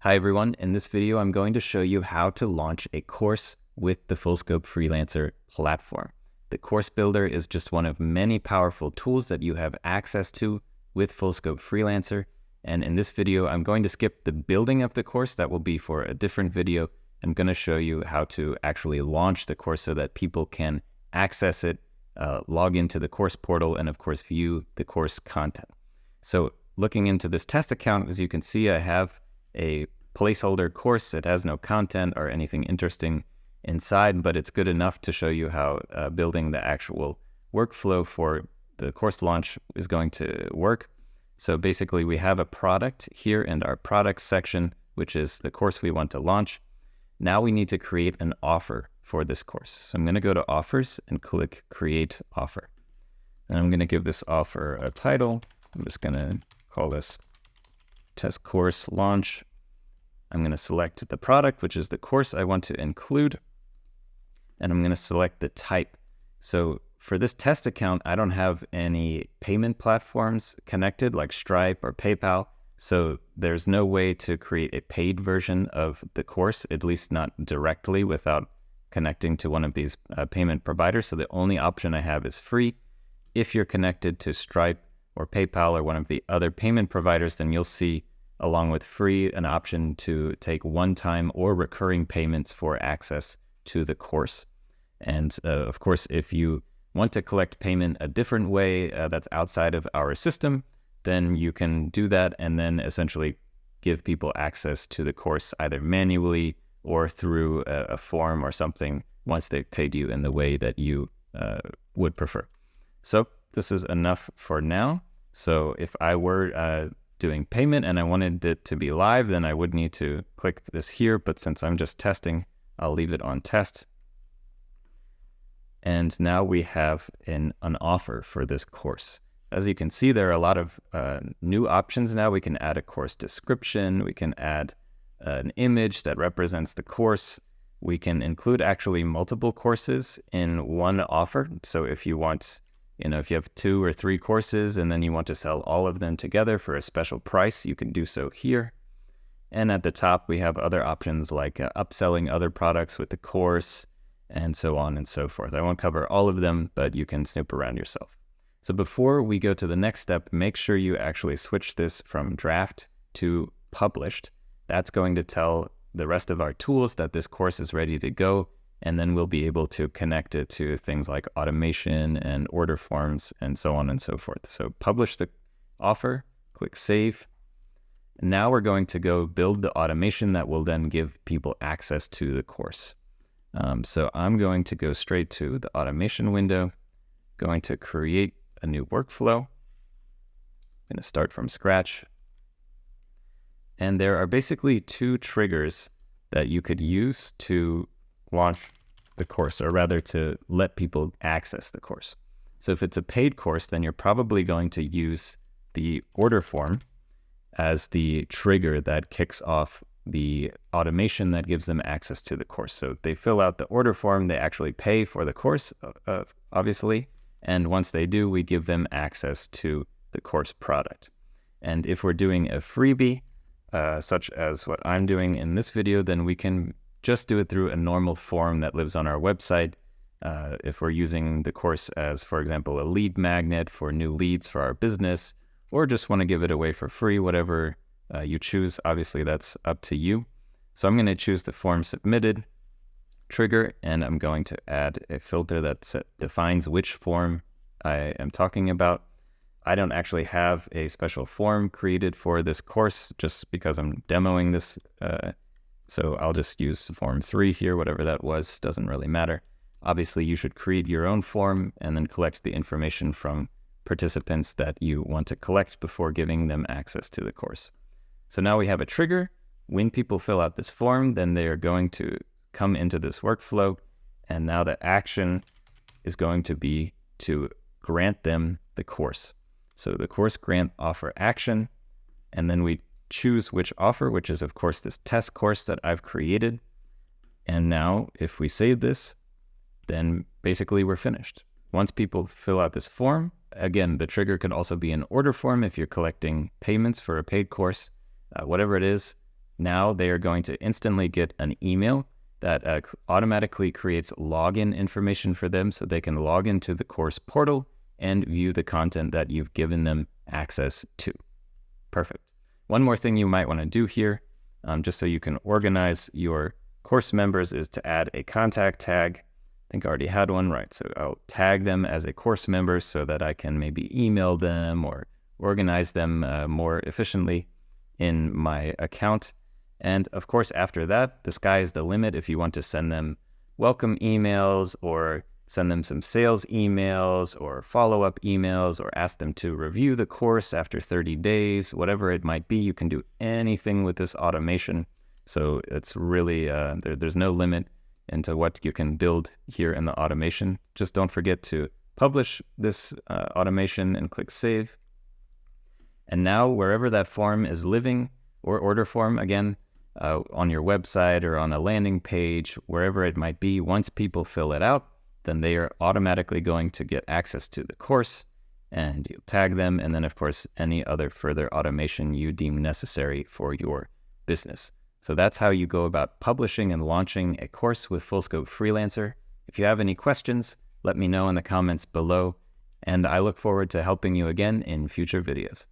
Hi everyone, in this video I'm going to show you how to launch a course with the Fullscope Freelancer platform. The course builder is just one of many powerful tools that you have access to with Fullscope Freelancer, and in this video I'm going to skip the building of the course. That will be for a different video. I'm going to show you how to actually launch the course so that people can access it, log into the course portal, and of course view the course content. So looking into this test account, as you can see, I have a placeholder course. It has no content or anything interesting inside, but it's good enough to show you how building the actual workflow for the course launch is going to work. So basically we have a product here in our products section, which is the course we want to launch. Now we need to create an offer for this course. So I'm going to go to offers and click create offer. And I'm going to give this offer a title. I'm just going to call this test course launch. I'm going to select the product, which is the course I want to include, and I'm going to select the type. So for this test account, I don't have any payment platforms connected like Stripe or PayPal, so there's no way to create a paid version of the course, at least not directly without connecting to one of these payment providers. So the only option I have is free. If you're connected to Stripe or PayPal or one of the other payment providers, then you'll see, along with free, an option to take one-time or recurring payments for access to the course. And of course, if you want to collect payment a different way that's outside of our system, then you can do that and then essentially give people access to the course either manually or through a form or something once they've paid you in the way that you would prefer. So this is enough for now. So if I were doing payment and I wanted it to be live, then I would need to click this here. But since I'm just testing, I'll leave it on test. And now we have an offer for this course. As you can see, there are a lot of new options now. We can add a course description. We can add an image that represents the course. We can include actually multiple courses in one offer. So if you want, if you have 2 or 3 courses and then you want to sell all of them together for a special price, you can do so here. And at the top, we have other options like upselling other products with the course and so on and so forth. I won't cover all of them, but you can snoop around yourself. So before we go to the next step, make sure you actually switch this from draft to published. That's going to tell the rest of our tools that this course is ready to go. And then we'll be able to connect it to things like automation and order forms and so on and so forth. So publish the offer, click save. Now we're going to go build the automation that will then give people access to the course. So I'm going to go straight to the automation window, going to create a new workflow. I'm going to start from scratch. And there are basically 2 triggers that you could use to launch the course, or rather to let people access the course. So if it's a paid course, then you're probably going to use the order form as the trigger that kicks off the automation that gives them access to the course. So they fill out the order form, they actually pay for the course, obviously, and once they do, we give them access to the course product. And if we're doing a freebie, such as what I'm doing in this video, then we can just do it through a normal form that lives on our website. If we're using the course as, for example, a lead magnet for new leads for our business, or just want to give it away for free, whatever you choose, obviously that's up to you. So I'm going to choose the form submitted trigger, and I'm going to add a filter that defines which form I am talking about. I don't actually have a special form created for this course just because I'm demoing this. So I'll just use form 3 here, whatever that was, doesn't really matter. Obviously, you should create your own form and then collect the information from participants that you want to collect before giving them access to the course. So now we have a trigger. When people fill out this form, then they are going to come into this workflow. And now the action is going to be to grant them the course. So the course grant offer action, and then we choose which offer, which is of course this test course that I've created. And now if we save this, then basically we're finished. Once people fill out this form, again, the trigger could also be an order form if you're collecting payments for a paid course, whatever it is, Now they are going to instantly get an email that automatically creates login information for them so they can log into the course portal and view the content that you've given them access to. Perfect. One more thing you might want to do here, just so you can organize your course members, is to add a contact tag. I think I already had one, right? So I'll tag them as a course member so that I can maybe email them or organize them more efficiently in my account. And of course, after that, the sky is the limit. If you want to send them welcome emails or send them some sales emails or follow-up emails or ask them to review the course after 30 days, whatever it might be, you can do anything with this automation. So it's really, there's no limit into what you can build here in the automation. Just don't forget to publish this automation and click save. And now wherever that form is living, or order form, again, on your website or on a landing page, wherever it might be, once people fill it out, then they are automatically going to get access to the course, and you'll tag them, and then of course any other further automation you deem necessary for your business. So that's how you go about publishing and launching a course with Fullscope Freelancer. If you have any questions, let me know in the comments below, and I look forward to helping you again in future videos.